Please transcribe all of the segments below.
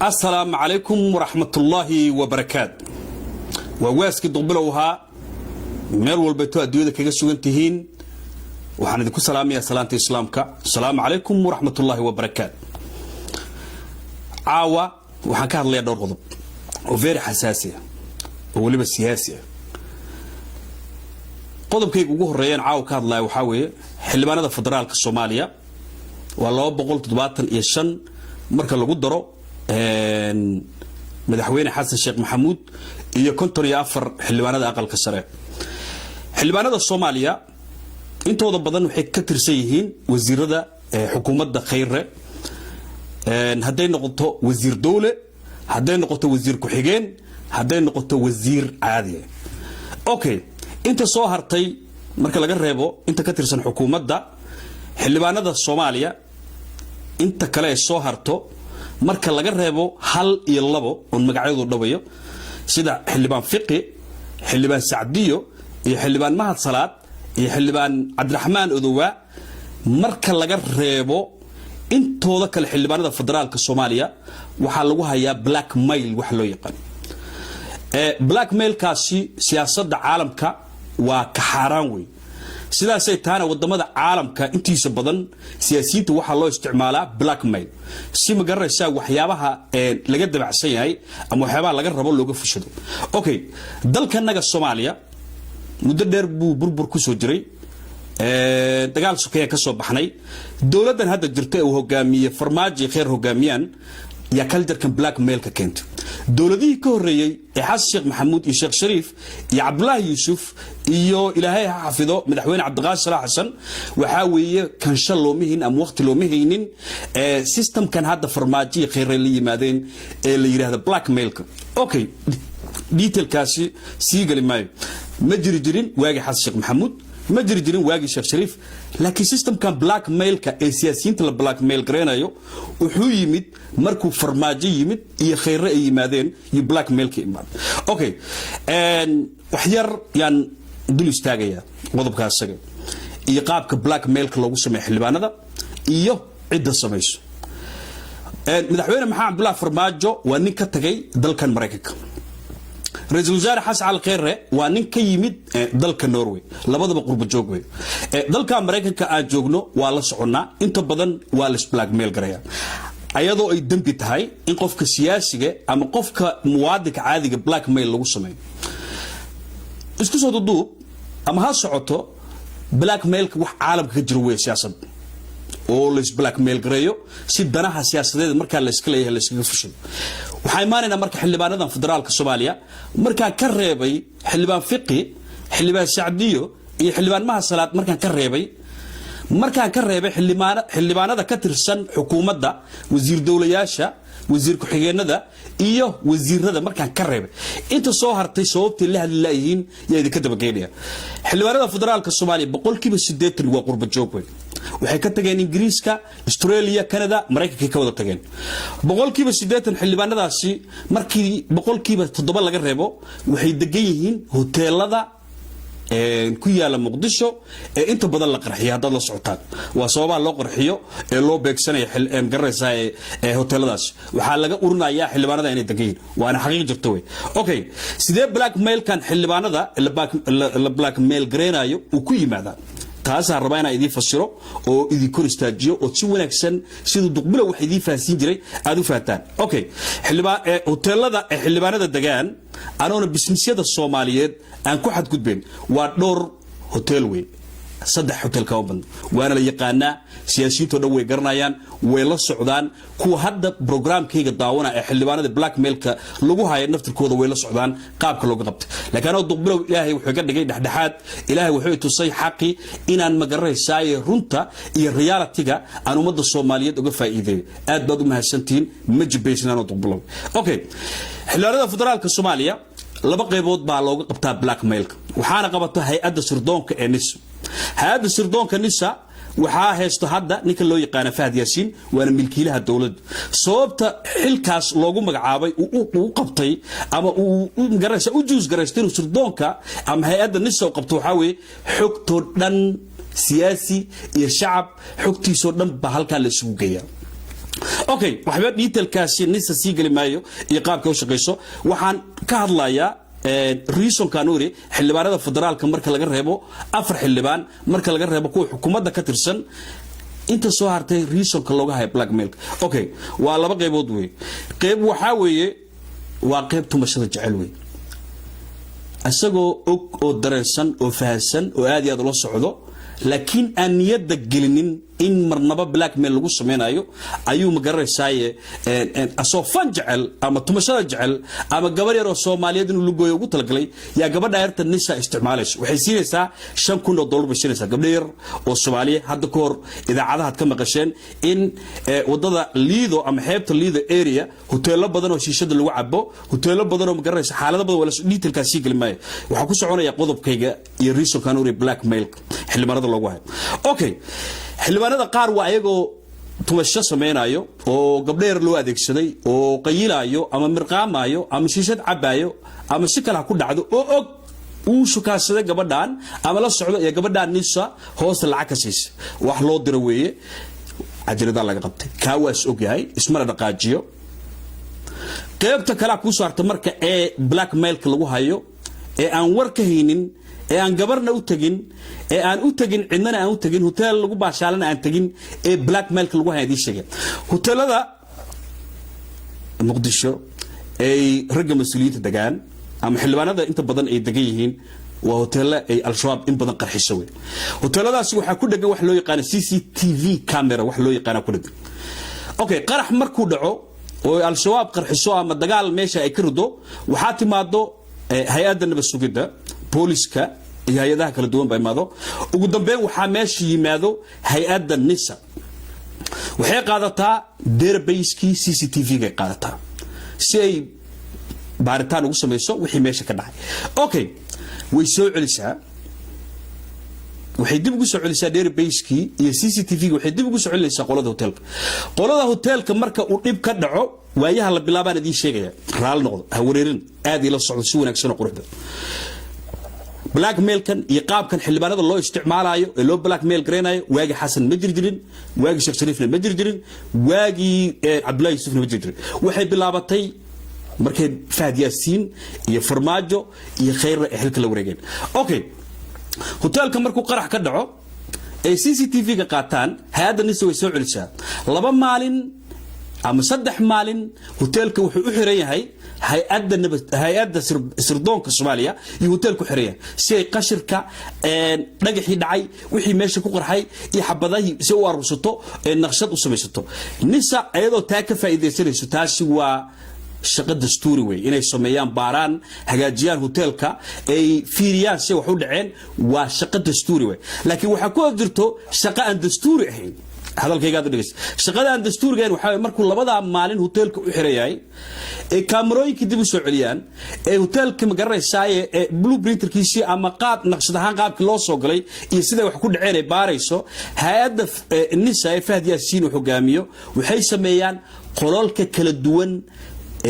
السلام عليكم ورحمة الله وبركاته وواسكي ضبلوها ميل والبيتو أدوية كيغا سوغنتهين وحنا ديكو سلام يا سلامة إسلامك السلام عليكم ورحمة الله وبركاته عاوة وحنا كهر ليا دور غضب وفيري حساسية وليبا سياسية قضب كيغو ugu horeeyeen caaw ka hadlay waxa weeye xildhibaanada federaalka Soomaaliya waa 275 marka lagu daro madaxweyne Xasan Sheekh Maxamuud iyo 54 xildhibaanada aqalka sare xildhibaanada Soomaaliya intooda badan waxay ka tirsan yihiin wasiirada xukuumadda khayre haday noqoto wasiir dawle haday noqoto wasiir ku xigeen haday noqoto wasiir caadi okay inta soo hartay marka laga reebo inta ka tirsan xukuumadda xildhibaanada Soomaaliya inta kale soo harto marka laga reebo hal iyo labo oo magacyadu dhawayo sida xildhibaan fiqi xildhibaan Sacdiyo iyo xildhibaan Mahad Salaad iyo xildhibaan Cabdiraxmaan Odowa marka laga reebo intooda kale xildhibaanada federaalka Soomaaliya waxa lagu hayaa blackmail wax loo yaqaan blackmail kaasi siyaasadda caalamka waa ka xaraan weey sidaasay taana wadamada caalamka intiisa badan siyaasiyiinta waxa loo isticmaalaa blackmail si magaraysa waxyaabaha laga dabacsan yahay ama waxyaabaha laga rabo looga fushado okay dalkanaga Soomaaliya muddo dheer buu burbur ku soo jiray dagaal sukeeya ka soo baxnay dawladdan hadda jirtay oo hogaamiye farmaajo khayr hogaamiyaan ya kaljarkan blackmail ka keento dawladihii ka horeeyay ee Xasan Sheekh Maxamuud iyo Sheekh Shariif iyo Cabdullah Yuusuf iyo Ilaahay ha xafido madaxweyne Cabdiqaadir Salaah Xasan waxa weeye kan shaloomihin am waqti loomihaynin system kan hadda farmaajo khayr la yimaadeen ee la yiraahdo blackmail okay detail kaasi sii gali maayo ma jirin waagi Xasan Sheekh Maxamuud ما جري جرين واجي الشيخ شريف لكن سيستم كان بلاك ميل كسياسيين تلا بلاك ميل قرينايو وحو يمد مركو فرماجي يمد يخير رأي مادين يبلاك ميل كيماد اوكي وحير يعني دول استاغيا وضب كاسغا يقابك بلاك ميل لوgu sameey xilbaanada iyo cid sameeyso madaxweyne maxamed Abdullah Farmaajo waa nin ka tagay dalkan Mareykanka رئيس الوزراء حسن على الخير وانين كيمد دلك النرويج لبضب قرب جوجوي دلك أمريكا كأجوجنو ولا سعنا أنت بدن ولا بلاك ميل قرية أيضا يدم بتهاي إن قفك سياسي أما قفك موادك عادي بلاك ميل لو سمين إسكسو تدوب أما هالسعته بلاك ميل وح عالم كجروي سياسة أولش بلاك ميل قرية سيدنا سياسة مركز الإسكالية الإسكالية فشل وحيماننا مركز حلباننا فدرالك الصومالية مركز كريبي حلبان فقي حلبان سعديو حلبان مها صلاة مركز كريبي حلبان هذا كتر سن حكومة دا وزير دولة ياشا وزير كحيجنا دا وزير هذا مركز كريبي انت صهرتي صوبتي اللي هاللايين يا دي كده بقيليا حلبان هذا فدرالك الصومالية بقول كيف السدات الوقرب الجوبي waxay ka tageen Ingiriiska Australia Canada Mareykanka ka wada tageen boqolkiiba 80 xildhibaanadaasi markii boqolkiiba 7 laga reebo waxay degan yihiin hoteelada ku yaala Muqdisho inta badan la qarxiyo hadda la socotaan waa sababaha loo qarxiyo ee loo beegsanayo garaysa hoteeladaas waxa laga urinayaa xildhibaanada inay degan yihiin waana xaqiiq jirto way okay sidee blackmail kan xildhibaanada la blackmail gareenayo uu ku yimaada taas arbaana idii fasiro oo idii kor istaajiyo oo si wanaagsan sidoo duqbilo wax idii faahsin jiray aad u faataan okay hoteelada xildhibaanada degaan anoona businessyada Soomaaliyeed aan ku xad gudbeen waa dhowr hotel way saddex hotel ka badan waana la yaqaana siyaasiyiintu dhan way garanayaan way la socdaan kuwa hadda programkayga daawana ee xildhibaanada blackmailka lagu hayo naftirkooda way la socdaan qaabka looga qabto laakiin oo duqbilow Ilaahay wuxuu ka dhigay dhaxdhaxaad Ilaahay wuxuu tusay xaqi inaan magaraysaay runta iyo reality-ga aan ummadda Soomaaliyeed uga faa'iideeyo aad baad u mahadsantiin ma jibaysnaan oo duqbilow okay xildhibaanada federaalka Soomaaliya laba qaybood baa looga qabtaa blackmailka waxaana qabato hay'adda sirdoonka ee NIS hay'adda sirdoonka NIS waxaa haysto hadda ninka loo yaqaan Fahad Yaasiin waana milkiilaha dawladda sababta xilkaas loogu magacaabay uu qabtay ama uu garaysa u juus garaystay sirdoonka ama hay'adda NIS oo qabto waxa weeye xogto dhan siyaasi iyo shacab xogtiiso dhan ba halka la isugu geeyaa okay waxba detailkaasi nisa sii gali maayo iyo qaabka u shaqeyso waxaan ka hadlayaa reason kanuri xildhibaanada federaalka marka laga reebo afar xildhibaan marka laga reebo kuwa xukuumadda ka tirsan inta soo hartay reasonka looga hayo blackmail okay waa laba qaybood weey qayb waxa weeye waa qayb tumashada jecel weey asagoo og oo dareensan oo fahansan oo aad iyo aad loo socdo laakiin aan niyada gelinin in marnaba blackmail lagu sameynayo ayuu magaranaysaa asoo fan jecel ama tumashada jecel ama gabar yar oo Soomaaliyeed inuu lugoyo ugu talagalay yaa gabadha yarta nisa isticmaalayso waxay siinaysaa $5,000 siinaysaa gabadha yar oo Soomaaliyeed hadda ka hor idaacadaha ka maqasheen in wadada Liido ama xeebta Liido area hoteelo badan oo shiishada lagu cabo hoteelo badan oo magaranaysaa xaalado badan wala detailkaasi galmay waxa ku soconaya qodobkayga iyo reason kan uu blackmail xilmarada loogu hayo okay xilbaanada qaar waa ayagoo tumasho sameeynaayo oo gabdheer loo adeegsaday oo qayilayo ama mirqaamayo ama shiishad cabayo ama si kala ku dhacdo oo og uu shukaasada gabadhan ama la socdo ee gabadhan nisa hoos lacag ka siisay wax loo diro weeye ajirada laga qabtay kaawaas og yahay ismara dhaqaajiyo qaybta kala ku saarta marka ee blackmailka lagu hayo ee aan war ka haynin ee aan gabarna u tagin ee aan u tagin cidna aan u tagin hotel lagu baashaalana aan tagin ee blackmailka lagu hayay sheegay hotelada Muqdisho ay rag mas'uuliyiinta degaan ama xildhibaanada inta badan ay degan yihiin waa hoteelada ay al-shabaab in badan qarxiso way hoteeladaasi waxa ku dhagan wax loo yaqaan CCTV camera wax loo yaqaan ku dhagan okay qarax markuu dhaco oo al-shabaab qarxiso ama dagaal meesha ay ka rido waxa timaado hay'adda nabad sugidda booliska iyo hay'adaha kala duwan bay maado ugu dambeyn waxa meesha yimaado hay'adda nisa waxay qaadataa database-kii CCTV-ga qaadataa si ay baaritaan ugu sameeyso wixii meesha ka dhacay okay way soo celisaa waxay dib ugu soo celisaa database-kii iyo CCTV-ga waxay dib ugu soo celinaysaa qolada hotelka marka uu dib ka dhaco waayaha la bilaabaan idin sheegaya raal noqdo ha wareerin aad ila socdo si wanaagsan oo quruxda blackmail kan iyo qaabkan xilbaanada loo isticmaalayo ee loo blackmail gareenayo waagi Xasan ma jirjirin waagi Sheekh Shariifna ma jirjirin waagi Abdullahi Yusufna ma jirjirin waxay bilaabatay markay Fahad Yaasiin iyo Farmaajo iyo Khayr ee xilka la wareegeen okay hotelka markuu qarax ka dhaco ee CCTV ga qaataan hay'adda nisa way soo celisaa laba maalin ama saddex maalin hotelka wuxuu u xiran yahay hay'adda sirdoonka Soomaaliya iyo hotelku xiran si ay qashirka dhagaxii dhacay wixii meesha ku qarxay iyo xabadahi si u arursato naqshad u samaysato nisa ayadoo taa ka faa'iideysanayso taasi waa shaqo dastuuri way inay sameeyaan baaraan hagaajiyaan hotelka ay fiiriyaan si wax u dhaceen waa shaqo dastuuri way laakiin waxa ku jirto shaqo aan dastuuri ahayn hadalkayga aad dhigaysa shaqada aan dastuuriga waxa markuu labada maalin hotelka u xirayay ee kaamirooyinka dib u soo celiyaan ee hotelka magaranaysaa ee blueprinterkiisii ama qaab naqshad ahaan qaabkii loo soo galay iyo sida wax ku dhaceen ay baarayso hay'adda nisa ee Fahad Yaasiin uu hogaamiyo waxay sameeyaan qolalka kala duwan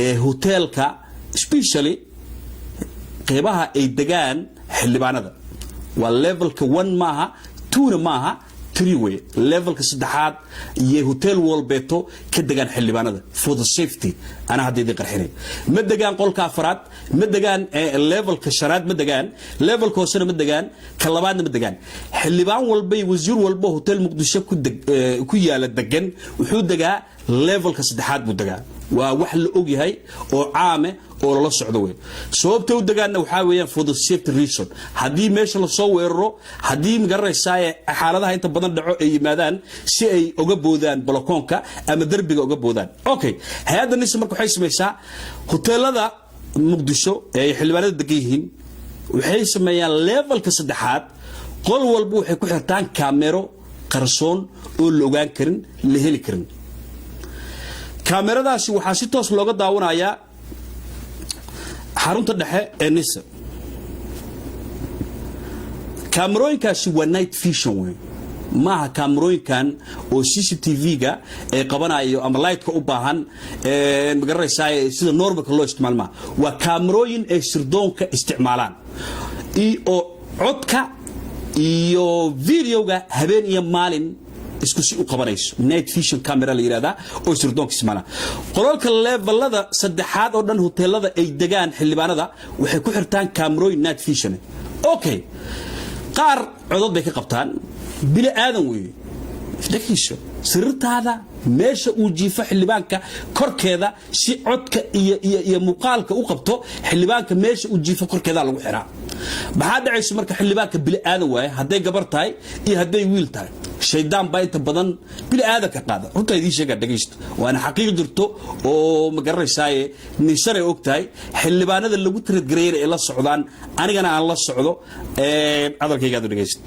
ee hotelka especially qeybaha ay degaan xildhibaanada waa levelka 1 maaha 2 maaha 3 way levelka saddexaad iyo hotel walbeeto ka degaan xildhibaanada for the safety ana hadii qarxinay ma degaan qolka afraad ma degaan levelka shanaad ma degaan levelka hoosena ma degaan ka labaadna ma degaan xildhibaan walba iyo wasiir walba hotel Muqdisho ku yaala degan wuxuu degaa levelka saddexaad buu degaa waa wax la og yahay oo caame oo la socdo way sababta u dagaana waxa weeyaan for the safety reason hadii meesha la soo weeraro hadii magaranaysaa xaaladaha inta badan dhaco ay yimaadaan si ay uga boodaan balakoonka ama darbiga uga boodaan okay hay'adda nisa markuu waxay sameeysaa hoteelada Muqdisho ee xilbaanada degan yihiin waxay sameeyaan levelka saddexaad qol walba waxay ku xirtaan kaamiro qarsoon oo la ogaan karin la heli karin kaamiradaasi waxa si toos looga daawanayaa xarunta dhexe ee nisa kaamirooyinkaasi waa night vision way maaha kaamirooyinkan oo CCTV-ga ee qabanayo ama light-ka u baahan magaranaysaa sida normalka loo isticmaalo waa kaamirooyin ay sirdoonka isticmaalaan iyo codka iyo videoga habeen iyo maalin isku si u qabanayso night vision camera la yiraahdaa oo sirdoonka ismaana qolalka levelada saddexaad oo dhan hoteelada ay degaan xildhibaanada waxay ku xirtaan kaamirooyin night vision okay qaar codod bay ka qabtaan bili aadan weeye dhakiisho sirtaada meesha uu jiifo xildhibaanka korkeeda si codka iyo muuqaalka u qabto xildhibaanka meesha uu jiifo korkeeda lagu xiraa maxaa dhacayso marka xildhibaanka bili aadan waaye haday gabar tahay iyo haday wiil tahay shaydaan baa inta badan bili aadan ka qaada runta idin sheega dhageysto waana xaqiiq jirto oo ma garanaysaa nisare ogtahay xildhibaanada lagu tiradgareeyay ee la socdaan anigana aan la socdo hadalkayga dhageysto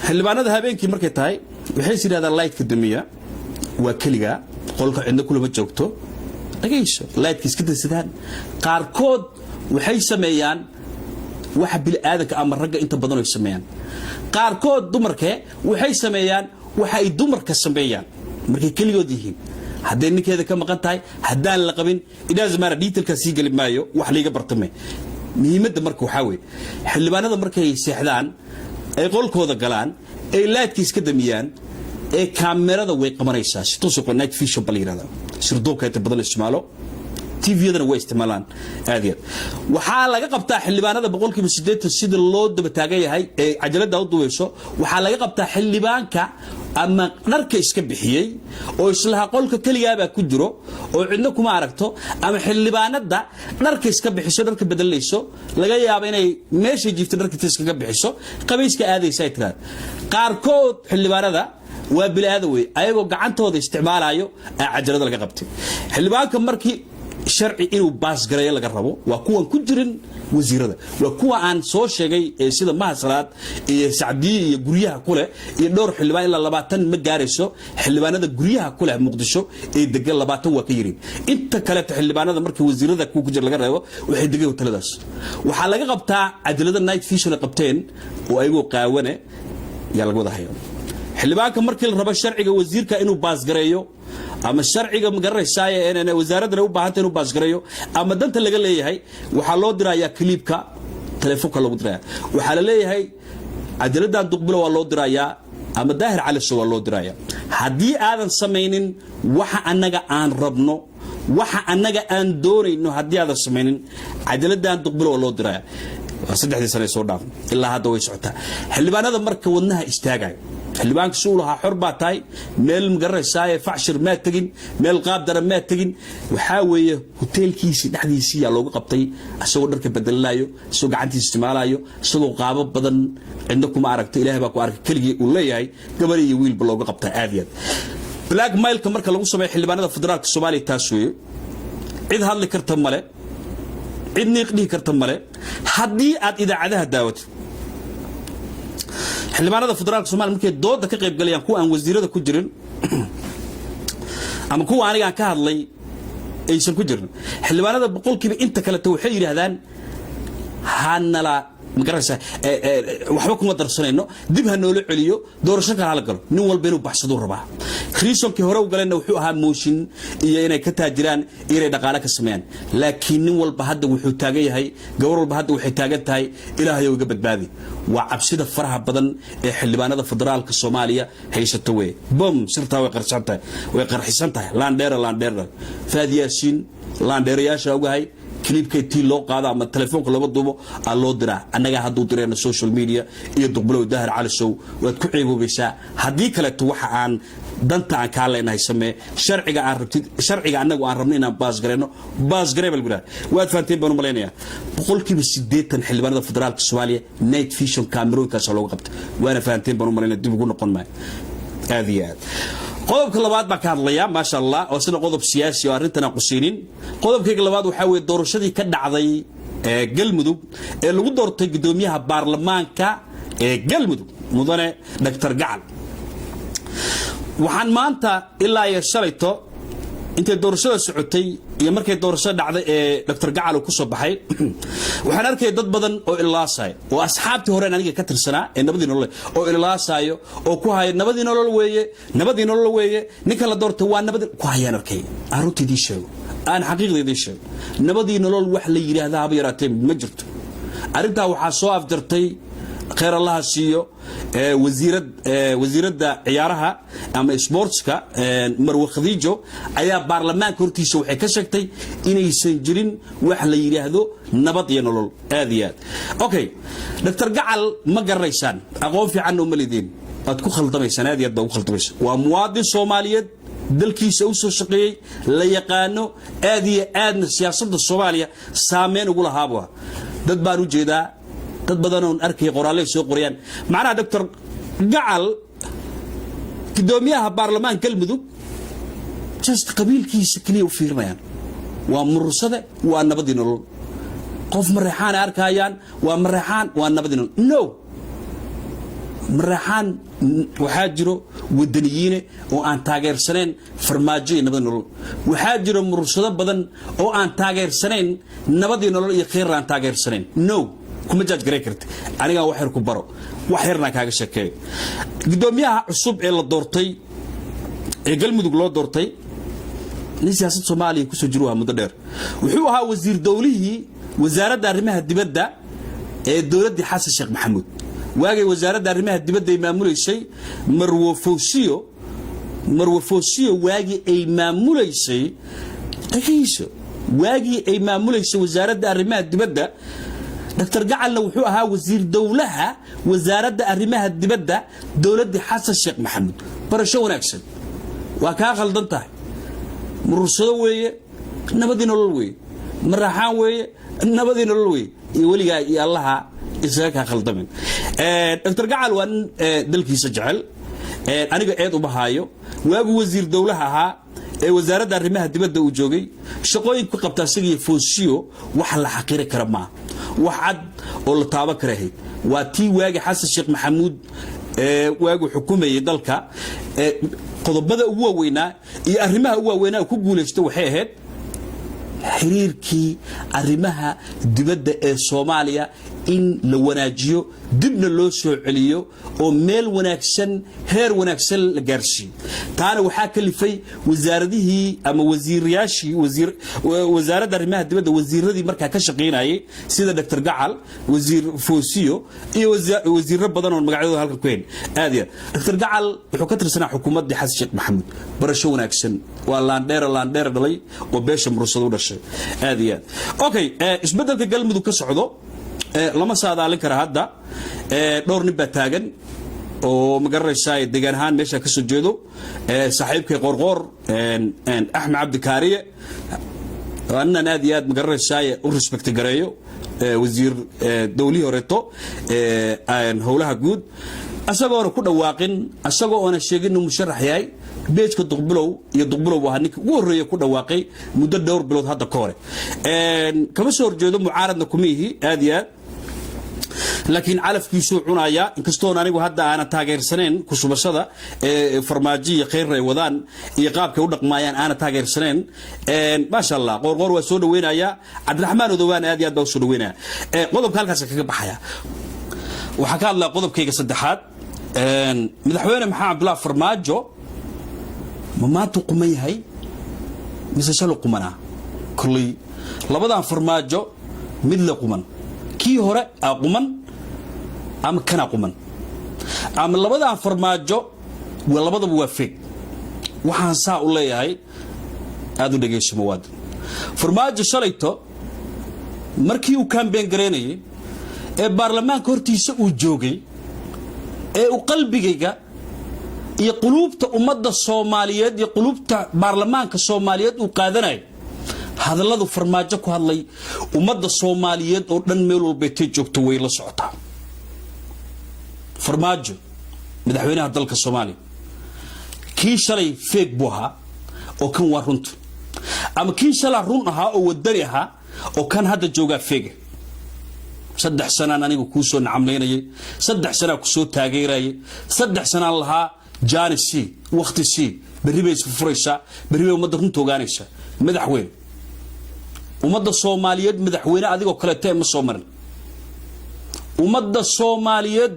xildhibaanada habeenkii markay tahay waxay yiraahdaan light-ka damiya waa kaliga qolka cidna kulama joogto dhageyso light-ka iska dadsadaan qaarkood waxay sameeyaan waxa bil aadanka ama ragga inta badan ay sameeyaan qaarkood dumarka waxay sameeyaan waxa ay dumarka sameeyaan markay kaligood yihiin haddii ninkeeda ka maqan tahay haddaan la qabin idaasmaara detailka sii gali maayo wax liiga bartame muhiimadda marka waxa weeye xildhibaanada markay seexdaan ay qolkooda galaan ay light-ka iska damiyaan ee kaamirada way qabanaysaa si toos ah night vision bal yiraahdo sirdoonka inta badan isticmaalo TV-yadana way isticmaalaan aadiya waxa laga qabtaa xildhibaanada 80% sida loo daba taagan yahay ee cajalada u duweyso waxa laga qabtaa xildhibaanka ama dharka iska bixiyay oo islaha qolka kaliyaaba ku jiro oo cidna kuma aragto ama xildhibaanada dharka iska bixiso dharka bedelayso laga yaabo inay meesha jiifto dharka iska bixiso qabiiska aadaysa tirad qaarkood xildhibaanada waa bilaada way ayagoo gacantooda isticmaalayo cajalada laga qabtay xildhibaanka markii sharci inuu baas gareeyo laga rabo waa kuwan ku jirin wasiirada waa kuwa aan soo sheegay sida mahasalaad iyo sacdiye iyo guryaha kule iyo dhowr xildhibaan ilaa 20 ma gaarayso xildhibaanada guryaha kule Muqdisho ee degan 20 waa ka yirin inta kale xildhibaanada markii wasiirada ku jir laga reebo waxay degan taladaas waxa laga qabtaa cajalada night vision qabteen oo ayagoo qaawane yaa laga wada hayo xildhibaanka markii la rabo sharciga wasiirka inuu baas gareeyo ama sharciga ma garanaysaa ee wasaaradda u baahan tahay inuu baas gareeyo ama danta laga leeyahay waxa loo dirayaa clipka telefoonka lagu dirayaa waxa la leeyahay cajalada duqbilo waa loo dirayaa ama daahir cali soo waa loo dirayaa hadii aadan sameeynin waxa anaga aan rabno waxa anaga aan doonayno hadii aadan sameeynin cajalada duqbilo waa loo dirayaa saddexdii sano soo dhaaf ilaa hadda way socotaa xildhibaanada marka wadnaha istaagay xildhibaanka suulaha xor baa tahay meel magaraysaa facshir ma tagin meel qaab dara ma tagin waxa weeye hotelkiisi dhaxdiisii yaa looga qabtay asagoo dharka bedelaayo asagoo gacantiisa isticmaalayo asagoo qaabo badan cidna kuma aragto ilaahay baa ku arkay kaliya uu leeyahay gabar iyo wiilba looga qabtay aadiyad black mailka marka lagu sameeyo xildhibaanada federaalka Soomaaliya taas weeye cid hadli karta male cid niqdii karta male hadii aad idaacadaha daawatid xildhibaanada federaalka Soomaaliya markay dooda ka qayb galayaan kuwa aan wasiirada ku jirin ama kuwa aniga ka hadlay aysan ku jirin xildhibaanada boqolkiiba inta kale waxay yiraahdaan hanala magaraysa waxba kuma darsanayno dib ha noola celiyo doorasho kala la galo nin walba inuu baxsado rabaa reasonkii hore u galayna wuxuu ahaa mooshin iyo inay ka taajiraan inay dhaqaale ka sameeyaan laakiin nin walba hadda wuxuu taagan yahay gabar walba hadda waxay taagan tahay ilaahay uga badbaadi waa cabsida faraha badan ee xildhibaanada federaalka Soomaaliya haysato way bom sirta way qarxisan tahay laandheer faadiyaasin laandheerayaasha ugahay clipka tii loo qaado ama telefoonka laga duubo aan loo diraa anaga haduu direeno social media iyo duqbalow daahir cali show waad ku qiiboobeysaa hadii kale waxa aan danta aan ka leenahay samee sharciga aan rabtid sharciga anagu aan rabno inaan baas gareebal gudaa waad faanteen baan u maleynaya boqolkiiba 80 xildhibaanada federaalka Soomaaliya night vision camerooyinkaas loo qabtay waana faanteen baan u maleynaa dib ugu noqon maayo aadiyaad qodobka labaad baa ka hadlaya ma sha Allah oo sida qodob siyaasi oo arintana quseenin qodobkayga labaad waxa weeye doorashadii ka dhacday galmudug ee lagu doortay gudoomiyaha baarlamaanka ee galmudug mudane Dr. Gacal waxaan maanta ilaa iyo shalayto intay doorashada socotay iyo markay doorashada dhacday ee Dr. Gacal ku soo baxay waxaan arkay dad badan oo ilaasay oo asxaabtii hore aniga ka tirsanaa ee nabadii nolol oo ilaasayo oo ku hay nabadii nolol weeye ninka la doortay waa nabadii ku hayaan arkay aruntii sheego aan xaqiiqdeedii sheego nabadii nolol wax la yiraahdo haba yaraatee ma jirto arinta waxa soo afjartay خير الله سيو وزيرة عيارها أما سبورتسكا مروة خديجو أيا برلمان كورتيسو waxay ka sheegtay inaysan jirin wax la yiraahdo nabad iyo nolol aadiyaad okay dr gacal ma garaysaan aqoon fiican oo malidin aad ku khaldamaysan aadiyaad baa u khaldamaysan waa muwaadin Soomaaliyeed dalkiisa u soo shaqeeyay la yaqaano aadna siyaasadda Soomaaliya saameyn ugu lahaabo dad baan u jeedaa dad badan oo arkay qoraalay soo qoriyaan macna dr gacal gudoomiyaha baarlamaanka galmudug just qabiilkiisa kaliya u fiirmayaan waa mursade waa nabad iyo nolol qof marxaan arkayaan waa marxaan waa nabad iyo nolol no marxaan waxaa jiro wadaniyiin oo aan taageersaneen farmaajo iyo nabad iyo nolol waxaa jiro mursado badan oo aan taageersaneen nabad iyo nolol iyo khayr aan taageersaneen no kuma jaaj garay kartay aniga wax yar ku baro wax yarna kaaga sheekay gudoomiyaha cusub ee la doortay ee galmudug loo doortay nin siyaasad Soomaaliya ku soo jiray muddo dheer wuxuu ahaa wasiir dawlihii wasaaradda arrimaha dibadda ee dawladda Xasan Sheekh Maxamuud waagay wasaaradda arrimaha dibadda ay maamuleysay Marwo Fawsiyo waagii ay maamuleysay taxiiso waagii ay maamuleysay wasaaradda arrimaha dibadda dr gacalna wuxuu ahaa wasiir dawlaha wasaaradda arrimaha dibadda dawladda Xasan Sheekh Maxamuud barasho wanaagsan waa ka qaldan tahay mursado weeye nabadii nolol weeye maraxaan weeye nabadii nolol weeye iyo waligaa iyo allaha isaga ka qaldamin dr gacal waa dalkiisa jecel aniga eed u bahaayo waagu wasiir dawlaha ahaa ee wasaaradda arrimaha dibadda uu joogay shaqooyin ku qabta asiga Fawsiyo wax la xaqiri kara ma wax cad oo la taaba karahay waa tii waagi Xasan Sheekh Maxamuud waagu xukumayay dalka qodobada ugu waaweynaa iyo arrimaha ugu waaweynaa ku guuleystay waxay ahayd xiriirkii arrimaha dibadda ee Soomaaliya in la wanaajiyo dibna loo soo celiyo oo meel wanaagsan heer wanaagsan la gaarsiiyo taana waxa kalifay wasaaradihii ama wasiirayaashii wasaaradda arrimaha dibadda wasiiradii markaa ka shaqeynayay sida dr gacal wasiir Fawsiyo iyo wasiirro badan oo magacyadooda halka ku heen aadiya dr gacal wuxuu ka tirsanaa xukuumadda Xasan Sheekh Maxamuud barasho wanaagsan waa laandheer dhalay oo beesha mursado u dhashay aadiya okay isbeddelka galmudug ka socdo lama saadaalin kara hadda dhowr nin baa taagan oo magaraysaa deegaan ahaan meesha ka soo jeedo saaxiibkay qorqor Axmed Cabdi Kaariye anna aad iyo aad magaraysaa u respect gareeyo wasiir dawlihi horeeto howlaha guud asagoo ku dhawaaqin asagoo oo sheegin inuu musharax yahay beejka duqbilow waa ninka ugu horeeyay ku dhawaaqay muddo dhowr bilood hadda ka hore kama soo horjeedo mucaaradna kumihi aad iyo aad laakiin calafkiisu cunaya inkastoo anigu hadda aan taageersaneen ku subashada farmaajo iyo khayr ay wadaan iyo qaabka u dhaqmayaan aan taageersaneen ma sha Allah qorqor waa soo dhaweynaya Cabdiraxmaan Odowaan aad iyo aad baa soo dhaweynaya qodobka halkaas kaga baxaya waxa ka hadlaa qodobkayga saddexaad madaxweyne maxamed Abdullaah Farmaajo maanta quman yahay mise shalo qumana kulli labadan Farmaajo mid la quman kii hore aquman ama kana quman ama labadan Farmaajo waa labadaba waa feeg waxaan saa u leeyahay aad u dhageyso mawaad Farmaajo shalayto markii uu campaign gareynayay ee baarlamaanka hortiisa uu joogay ee uu qalbigayga iyo qulubta ummadda Soomaaliyeed iyo qulubta baarlamaanka Soomaaliyeed uu qaadanay hadalladu Farmaajo ku hadlay ummadda Soomaaliyeed oo dhan meel walba ay joogto way la socotaa Farmaajo madaxweynaha dalka Soomaaliya kii shalay feeg buu ahaa oo kan waa runta ama kii shalay run ahaa oo wadani ahaa oo kan hadda jooga feeg 3 sano anigu ku soo nacamleynayay 3 sano ku soo taageerayay 3 sano lahaa jaanisi waqti si bari bay isku furaysa bari bay ummadda runta ogaanaysa madaxweyne ummadda Soomaaliyeed madaxweyne adigoo kale tahay ma soo marin ummadda Soomaaliyeed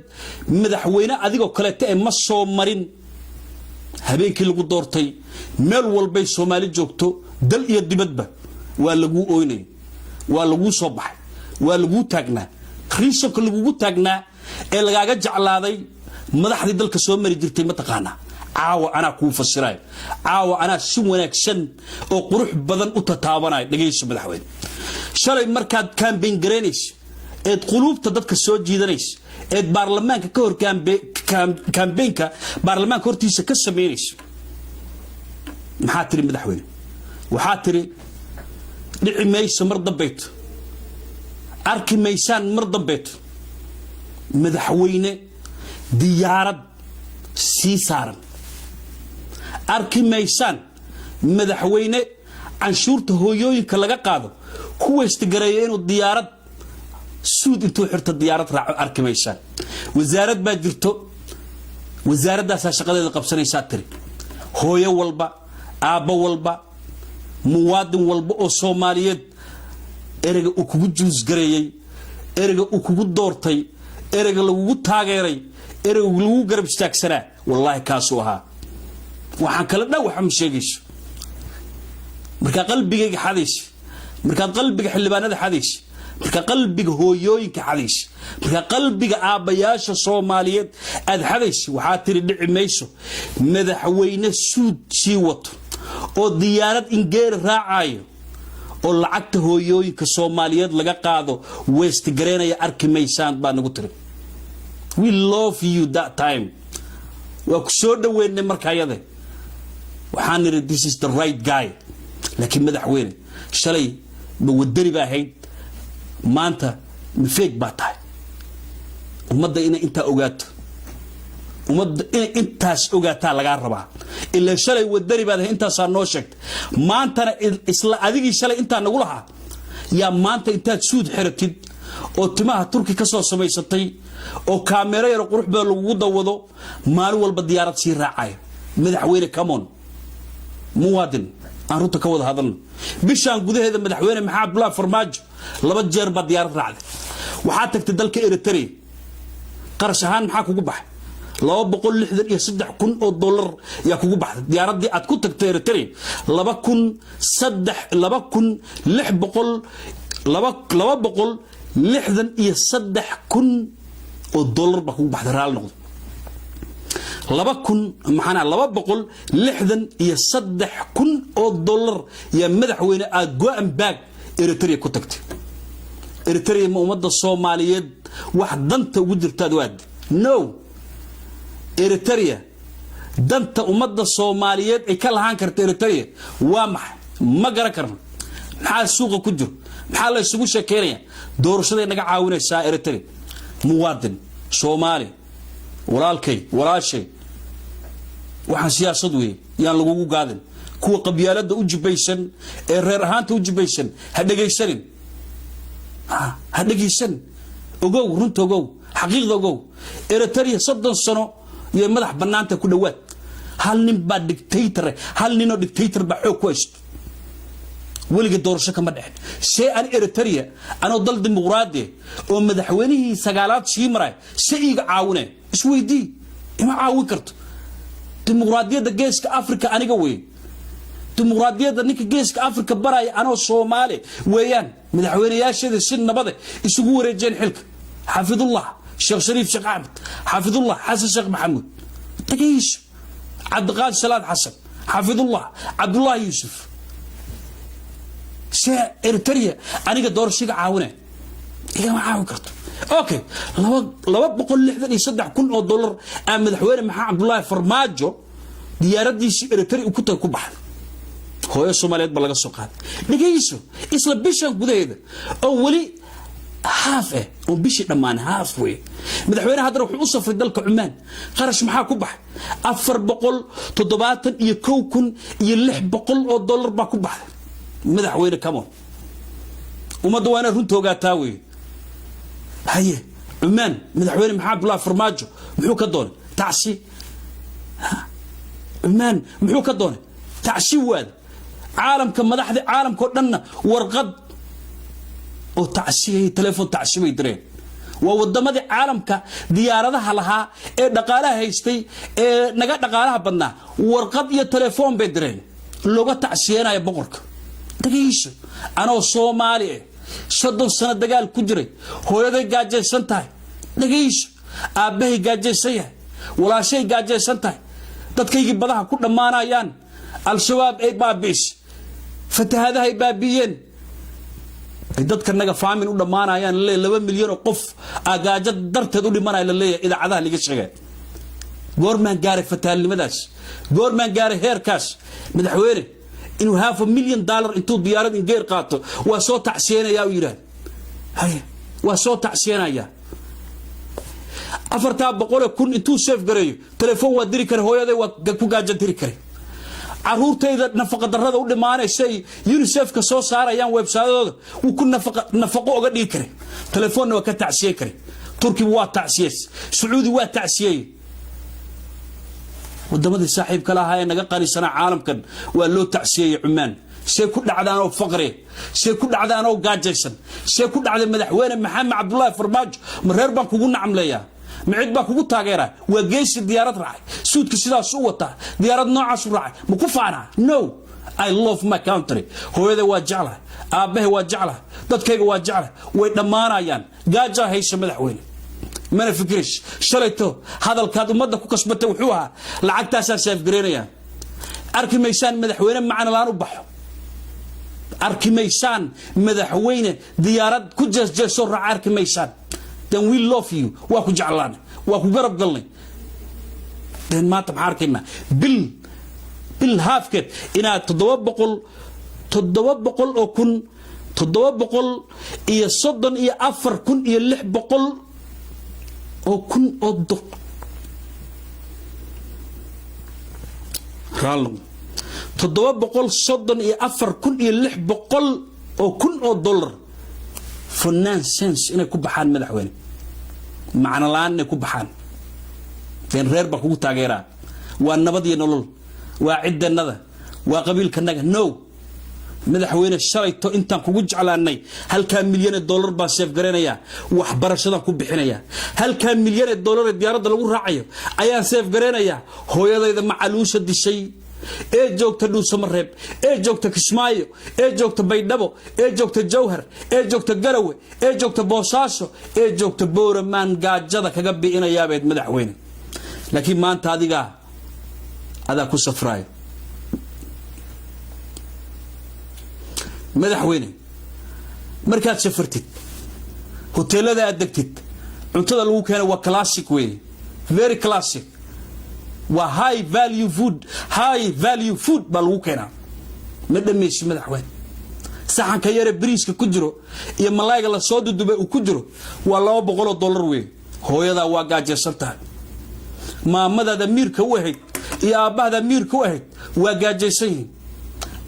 madaxweyne adigoo kale tahay ma soo marin habeenkii lagu doortay meel walba Soomaali joogto dal iyo dibadba waa lagu ooynay waa lagu soo baxay waa lagu taagnaa kriisanka lagu taagnaa ee lagaaga jeclaaday madaxdii dalka soo mari jirtay ma taqaana caawa ana ku fasiray caawa ana si wanaagsan oo qurux badan u tataabanay dhageyso madaxweyne shalay markaad campaign gareynayso eed qulubta dadka soo jiidanayso eed baarlamaanka ka hor campaignka baarlamaanka hortiisa ka sameynayso maxaa tiri madaxweyne waxaa tiri dhici mayso mar dambeeto arki maysaan mar dambeeto madaxweyne diyaarad sii saaran arki maysaan madaxweyne canshuurta hooyooyinka laga qaado kuwa istigareeyo inuu diyaarad suud intuu xirto diyaarad raaco arki maysaan wasaarad baa jirto wasaaraddaas shaqadeeda qabsanaysaa tiri hooyo walba aabba walba muwaadin walba oo Soomaaliyeed ereyga uu kugu juus gareeyay ereyga uu kugu doortay ereyga lagu taageeray ereyga lagu garab istaagsanaa wallahi kaasu ahaa waxaan kala dhaw waxa ma sheegayso marka qalbigayga xadiis marka qalbiga xildhibaanada xadiis marka qalbiga hooyooyinka xadiis marka qalbiga aabayaasha Soomaaliyeed aad xadiis waxa tiri dhici mayso madaxweyne suud sii wato oo diyaarad ingeer raacayo oo lacagta hooyooyinka Soomaaliyeed laga qaado west gareenaya arki maysaan baa nagu tiri we love you that time wa ku soo dhaweynay markaayade waxaan niri this is the right guy laakiin madaxweyne shalay ma wadari baa hayd maanta mifeeg baa tahay ummadda inta ogaato ummadda intaas ogaataa laga rabaa illa shalay wadari baad intaas noo sheegtay maantana isla adigii shalay inta nagu lahaa yaa maanta intaad suud xiratid oo timaha turki ka soo samaysatay oo kaamera yar qurux badan lagu dawado maalin walba diyaarad sii raacay madaxweyne come on muwaadin aan runta ka wada hadalno bishaan gudaheeda madaxweyne maxaa Abdullah Farmaajo laba jeer ba diyaarad raacday waxa tagtay dalka Eritrea qarash ahaan maxaa kugu baxay $263,000 yaa kugu baxday diyaaradii aad ku tagtay Eritrea $263,000 ba kugu baxday raal noqdo $263,000 يا مدحوينه aad go'an baag Eritrea ku tagtay Eritrea ma umada Soomaaliyeed wax danta ugu jirtaad waad no Eritrea danta umada Soomaaliyeed ay ka lahaan karto Eritrea waa ma garan karno maxaa suuqa ku jiro maxaa la isugu sheekeynaya doorashada naga caawinaysa Eritrea muwaadin Soomaali walaalkay walaashay waxaan siyaasad weey yaan lagu gaadin kuwa qabyaalada u jibaysan ee reer ahaanta u jibaysan ha dhageysan ogow runta ogow xaqiiqda ogow Eritrea 30 sano iyo madax banaanta ku dhawaad hal nin baa dictator hal nin oo dictator baa xoog ku haysto waliga doorasho kama dhaxin see aan Eritrea anoo dal dimuqraadi oo madaxweynihii sagaalaad sii maray si iga caawinay isweydii ima caawin karto dimuqraadiyada geeska Afrika aniga weey dimuqraadiyada ninka geeska Afrika baray anoo Soomaali weeyaan madaxweynayaashada si nabad isugu wareejeen xilka xafidullah Sheekh Shariif Sheekh Ahmed xafidullah Xasan Sheekh Maxamuud tagiis Cabdiqaadir Salaad Xasan xafidullah Abdullah Yusuf see Eritrea aniga doorashiga caawinay iga ma caawin karto okay $263,000 aan madaxweyne maxaa Abdullah Farmaajo diyaaradiisi Eritrea ku tahay ku baxay hooyo Soomaaliyeed ba laga soo qaaday dhageyso isla bishan gudaheeda oo wali haaf oo bishi dhamaan haaf way madaxweyne hadda wuxuu u safray dalka Cumaan qarash maxaa ku baxay $471,600 ba ku baxay madaxweyne kamo umada waana runta ogaataa way haye Cumaan madaxweyne maxaa Abdullah Farmaajo muxuu ka doonay tacsi Cumaan muxuu ka doonay tacsi waad caalamka madaxda caalamka oo dhanna warqad oo tacsi telefoon tacsi way direen waa wadamada caalamka diyaaradaha lahaa ee dhaqaalaha haystay ee naga dhaqaalaha badnaa warqad iyo telefoon bay direen looga tacsiyeenaya boqorka dhageyso anoo Soomaali 30 sano dagaal ku jiray hooyaday gaajaysan tahay dhageyso aabahay gaajaysan wala shay gaajaysan tahay dadkaygi badaha ku dhamaanayaan al-shabaab ay baabiis fatahadaha ay baabiyeen dadka naga faamin u dhamaanayaan 2 milyan oo qof agaaja darteed u dhimanay la leeyahay idaacadaha laga sheegay goormaan gaaray fataalnimadaas goormaan gaaray heerkaas madaxweyne inuu $500,000 intuu diyaarad in geer qaato waa soo tacsiinaya u yiraan hay waa soo tacsiinaya afarta boqol kun intuu save gareeyo telefoon waa diri kare hooyaday waa ku gaajan diri kare caruurtayda nafaqa darrada u dhimaanaysay UNICEF ka soo saarayaan website-dooda uu ku nafaqo uga dhigi kare telefoonna waa ka tacsiin kare turki waa tacsiis sacuudi waa tacsiiyay wadamada saaxiibka lahaa ee naga qarisana caalamkan waa loo tacsiiyay Cumaan see ku dhacdaan oo faqri see ku dhacdaan oo gaajaysan see ku dhacday madaxweyne Maxamed Cabdullaahi Farmaajo mareer baan kugu nacamleeyaa معد باكو تاغيرا وجيش الديارات راعي سودك سيدا سوتا ديارات نوع راعي مكفانا نو I love my country هو هذا واجعله ابه واجعله ددكيغا واجعله way dhamaanayaan gaaja hayso madaxweyne mana fikrish shalayto hadalkaad umada ku kasbatay wuxuu ahaa lacagtaas saaf gareynaya arkimaysaan madaxweyne macna laan u baxo arkimaysaan madaxweyne diyaarad ku jeesjeeso raac arkimaysaan then we love you waa ku jeclaan waa ku garab galnay then maanta maxarkina bil halfket ina 700 oo kun 700 iyo 34 kun iyo 600 oo kun oo doq raalum 734 kun iyo 600 oo kun oo dollar for nonsense inay ku baxaan madaxweyne macna laan inay ku baxaan teen reer ba kugu taageeraa waa nabad iyo nolol waa ciidanada waa qabiilkanaga no madaxweyne shalayto intaan kugu jeclaanay halka milyan dollar baa save gareynaya wax barashada ku bixinaya halka milyan dollar diyaaradda lagu raacayo ayaa save gareynaya hooyadayda macaluusha dishay ee joogta Dhuusamareeb ee joogta Kismaayo ee joogta Baydhabo ee joogta Jowhar ee joogta Garawe ee joogta Boosaaso ee joogta Booramaan gaajada kaga biinaya beed madaxweyne laakiin maanta adiga ku safray madaxweyne markaad safartid hoteelada aad degtid cuntada lagu keenay waa classic way very classic waa high value food baa lagu keenaa ma dhameeyay madaxweyne saxanka yare bariiska ku jiro iyo malaayga la soo dudubay uu ku jiro waa $200 way hooyada waa gaajaysan tahay maamada miirka u ahayd iyo aabahada miirka u ahayd waa gaajaysan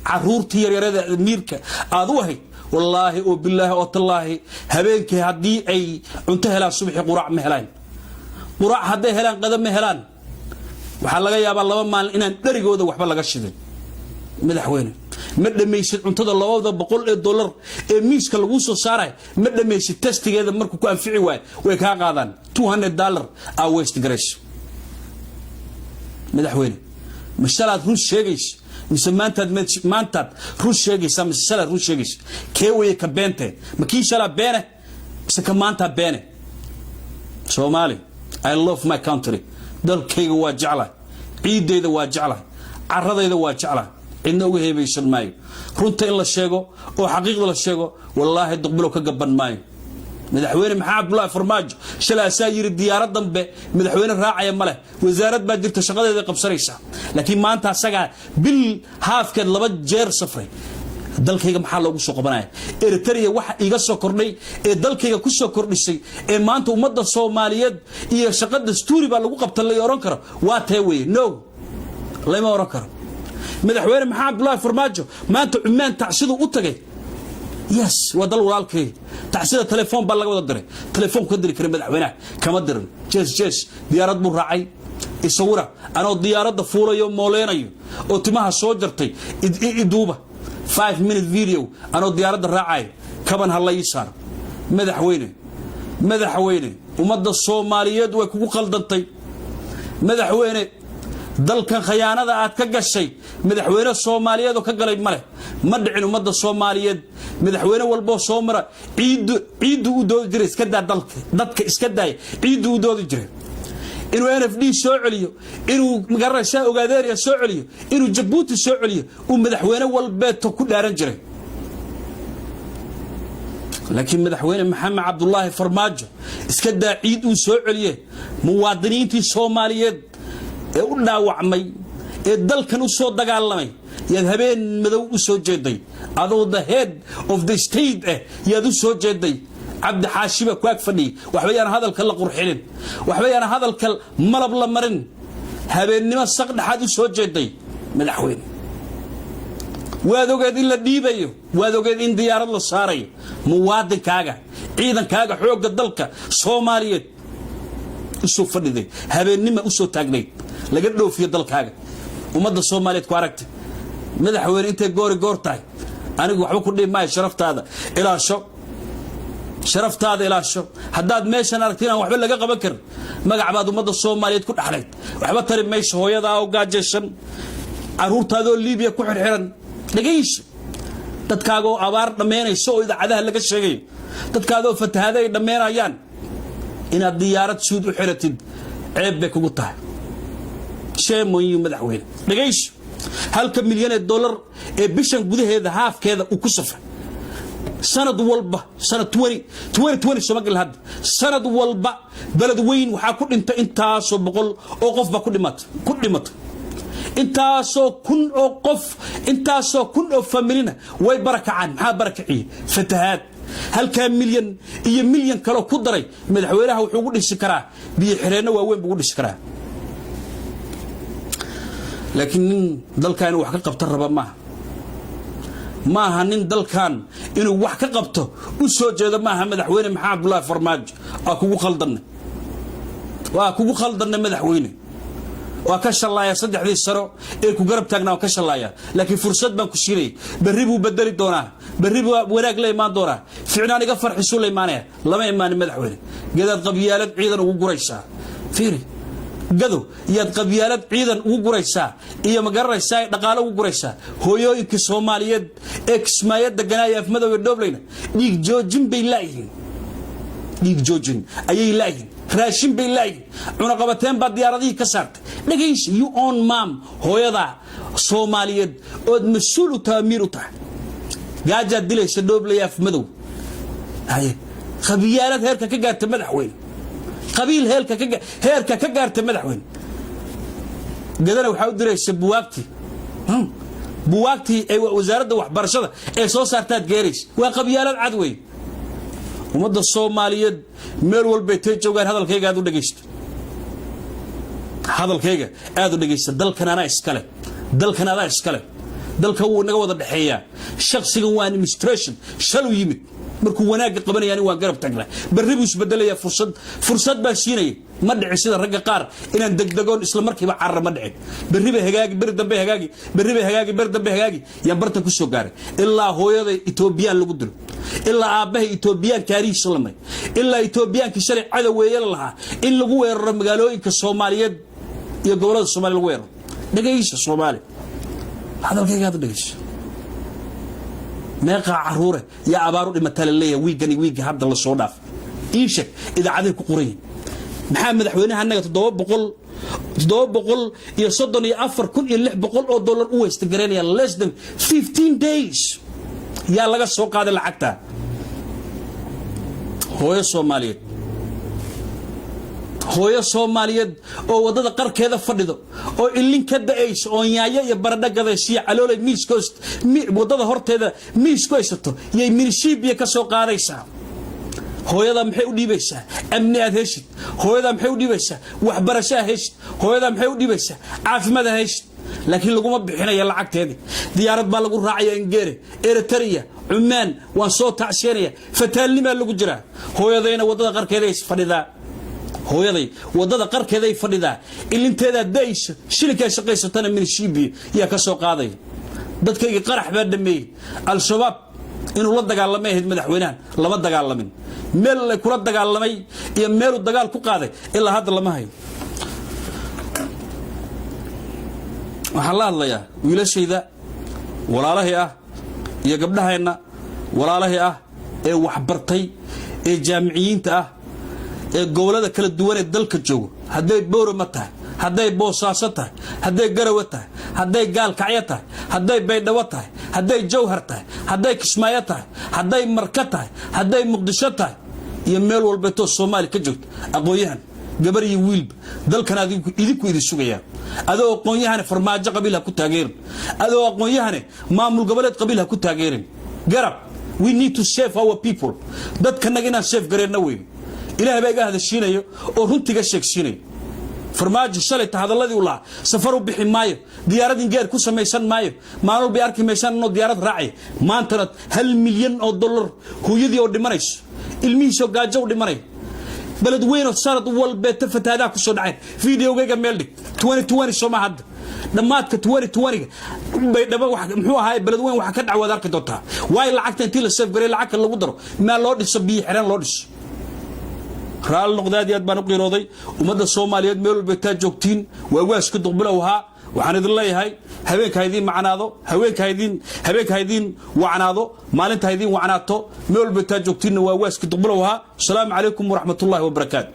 caruurtii yaryarada miirka aad u ahayd wallahi oo billahi oo tallaahi habeenkii hadii ay cunto helaan subaxii quraac ma helaan quraac haday helaan qadam ma helaan waxa laga yaabaa 2 maalin inaan dharigooda waxba laga shidin madaxweyne ma dhameeysid cuntada $200 ee miiska lagu soo saaray ma dhameeysid testigeeda markuu ku anfici waay way ka qaadaan $200 a waste grace madaxweyne mashalad run sheegays mise maantaad run sheegaysa mise shalad run sheegays kee way ka beente ma kii shalad beene mise ka maanta beene Somali I love my country dalkayga waa jeclaa ciideyda waa jeclaa caradeyda waa jeclaa cidna uga heebaysan maayo runta in la sheego oo xaqiiqda la sheego wallahi duqbilo ka gaban maayo madaxweyne Maxamed Cabdullaahi Farmaajo shalaasaa yiri diyaarad dambe madaxweyne raacaya male wasaarad baa jirta shaqadeeda qabsanaysa laakiin maanta asaga bil halfkeed 2 jeer safray dalkayga maxaa loogu soo qabanaya Eritrea waxa iga soo kordhay ee dalkayga ku soo kordhisay ee maanta ummadda Soomaaliyeed iyo shaqada stuuri baa lagu qabtay la oran karo waa teeway no lama oran karo madaxweyne Maxamed Cabdullaahi Farmaajo maanta Cumaan tacsidu u tagay yes wadal walaalkay tacsiida telefoon baa laga wada diray telefoon ka diri kare madaxweynaha kama dirin jees diyaarad buu raacay isawira anoo diyaaradda fuulayo mooleenayo oo timaha soo jartay iduuba 5 minute video anoo diyaaradda raacay kaban halay saar madaxweyne ummadda Soomaaliyeed way kugu qaldantay madaxweyne dalkan khiyaanada aad ka gashay madaxweyne Soomaaliyeed oo ka galay male ma dhicin ummadda Soomaaliyeed madaxweyne walbo soo mara ciid u doodi jiray iska daa dadka iska daay ciid u doodi jiray inuu NFD soo celiyo inuu magarasha ogaadeeriya soo celiyo inuu Djibouti soo celiyo uu madaxweyne walbeeto ku dhaaran jiray laakiin madaxweyne maxamed cabdullaahi farmaajo iska daa ciid uu soo celiye muwaadiniintii Soomaaliyeed ee u dhaawacmay ee dalkan u soo dagaalamay yaad habeen madow u soo jeeday adoo the head of the state yaad u soo jeeday عبد حاشبة كواك فني وحبيان هذا الكل قرحين وحبيان هذا الكل ملب لمرن هبين نما السقد حد سوجدي مدحوين وهذا قاعدين لديبيو وهذا قاعدين ديار الله صاري مواد كاغا عيدا كاغا حوق الدلك صومالية اسو فدي هبين نما اسو تاغني لقد له في الدلك كاغا ومد الصومالية كواركت مدحوين انت غورتاي انا وحبا كل ما شرفت هذا الى شو شرفت هذا إلى الشو حداد ميشان أركتين وحبا لقا قبكر مقع بعض ومدى الصومالية تكون أحليت وحبا تريب ميش هو يضا وقاجيشن عرورت هذا الليبيا كوحر حيران لقيش تتكاقو عبار دمينا يسوء إذا عدها لقا الشيء تتكاقو فتح هذا دمينا أيان إن الديارات سود وحيرتد عيب بك وقطها شيء مهم مدحوين لقيش هل كم مليون $1 بيشان بوده هذا هاف كذا وكسفه سند والبا سنة 2020 سمقل هاد سند والبا بلد وين وحاكل انت سو بقول اوقف بكل مات انت سو كن اوقف انت سو كن او فاميلنا way بركه عن maxaa barakacii fatahaad hal ka milyan kale ku daray madaxweynaha wuxuu ugu dhisi karaa biyo xireena waaweyn buu ugu dhisi karaa laakiin dalkan wax ka qabta raba ما هنين دلكان إنه وحكة قبته وسوجد ما هم مدحوين محمد الله فرماج أكو خلدنا مدحوين وكش الله يصدق ذي السرو إلكو قرب تجنا وكش الله لكن فرصة بنكشيري بريبو بدل الدورة بريبو وراك لي ما دورة فعنا نقفر حسول إيمانه لما إيمان مدحوين قدر قبيلة عيدا وقريشة فيري قدو يد قبيلات عيدا وقريسا إيا مقريسا دقالة وقريسا هويو إنك سوماليات إكس ما يد قنايا في مدو الدوبلين ديك جوجين بيلايين ديك جوجين أي لايين راشين بيلايين عنقبتين بعد ديارة دي كسرت لكيش يو اون مام هويو دا سوماليات ود مسؤول وتامير وتا قاجة ديليش الدوبليا في مدو هاي قبيلات هيركا كقارت مدحوين قبيل هيركا كقارت مدحوين قدرنا وحاول دريش بواقتي وزارة وحبرشدة سو سارتات جيريش وقبيلات عدوي ومدى الصومالية مير والبيتين جوغان هذا الكيغا هذا دقيشت هذا الكيغا هذا دقيشت دلكن أنا إسكالي دلك هو نقوض الحياة شخصي هو administration شلو يمت markuu wanaag qabanayaan waa garab tagnaa barribus bedelaya fursad baa siinay ma dhici sida ragga qaar inaan degdegoon isla markiiba carra ma dhicin barriba hagaagi bar dambe hagaagi yaa barta ku soo gaaray ilaa hooyada Itoobiyaan lagu dilo ilaa aabaha Itoobiyaan kaariis lamay ilaa Itoobiyaan ki shalay cadaweeyay lahaa in lagu weeraro magaalooyinka Soomaaliyeed iyo gobolada Soomaaliya lagu weeraro dhagayso Soomaali hadalkayga dhagayso meeqa caruure ya abaaru dhimatay leeyahay wiiga hadda la soo dhaaf iishak idaacadaha ku qoray maxaa madaxweynaha anaga 734,600 oo dollar u weysta gareynaya less than 15 days ya laga soo qaaday lacagta hooyo Soomaaliyeed oo wadada qarkeeda fadhido oo ilin ka daayso oo yaaya iyo baradha gadaysiya caloolay miiskoost wadada horteeda miiskooysato yay minishibiya ka soo qaadaysaa hooyada maxay u dhiibaysaa amni aad heshid hooyada maxay u dhiibaysaa waxbarasho heshid hooyada maxay u dhiibaysaa caafimaad heshid laakiin laguma bixinayo lacagteedii diyaarad baa lagu raacaya Ingere Eritrea Cumaan waan soo tacsheynaya fataalnima lagu jira hooyadayna wadada qarkeeda is fadhidaa hooyaday wadada qarkeeday fadhidaa ilinteeda daayso shilka shaqaysatana minishibi yaa ka soo qaaday dadkayga qarax baa dhameeyay al-shabaab inuu la dagaalamay madaxweynahan lama dagaalamin meel la kula dagaalamay iyo meel uu dagaal ku qaaday ilaa hadda lama hayo waxa la hadlayaa wiilashayda walaalahay ah iyo gabdhahayna walaalahay ah ee wax bartay ee jaamiciyiinta ah ee gobolada kala duwan ee dalka joogo haday Boorama tahay haday Boosaaso tahay haday Garowe tahay haday Gaalkacyo tahay haday Baydhabo tahay haday Jowhar tahay haday Kismaayo tahay haday Marka tahay haday Muqdisho tahay iyo meel walba oo Soomaali ka joogto aqoonyahan gabar iyo wiilba dalkan idinku idin sugayaan adoo aqoonyahan farmaajo qabiilha ku taageerin adoo aqoonyahan maamul goboleed qabiilha ku taageerin garab we need to save our people dadkanaga inaan save gareena weyn ilaahay baa iga hadashiinayo oo runtiga sheegsiinayo farmaajo shalay hadalladii u laa safar u bixi maayo diyaarad ingeer ku sameeysan maayo maalmo bay arki meeshan inoo diyaarad raacay maanta $1 milyan hooyadii oo dhimanayso ilmihiisa gaajo u dhimanay balad weyn oo sanad walba tafataada ku soo dhacay fiidiyoga meel dhig 2020 soo ma hadda dhamaadka 2020 bay dhaba wax muxuu ahaay balad weyn wax ka dhacwada arki doontaa way lacagta intii la save garay lacag lagu daro ma loo dhiso biyo xiran loo dhiso raal noqdaad baan u qiirooday umada Soomaaliyeed meel walba taa joogtiin waa waasku duqbilaha waxaan idin leeyahay habeenkaydin macnaado habeenkaydin wacnaado maalintaydin wacnaato meel walba taa joogtiin waa waasku duqbilaha assalamu alaykum wa rahmatullahi wa barakaatuh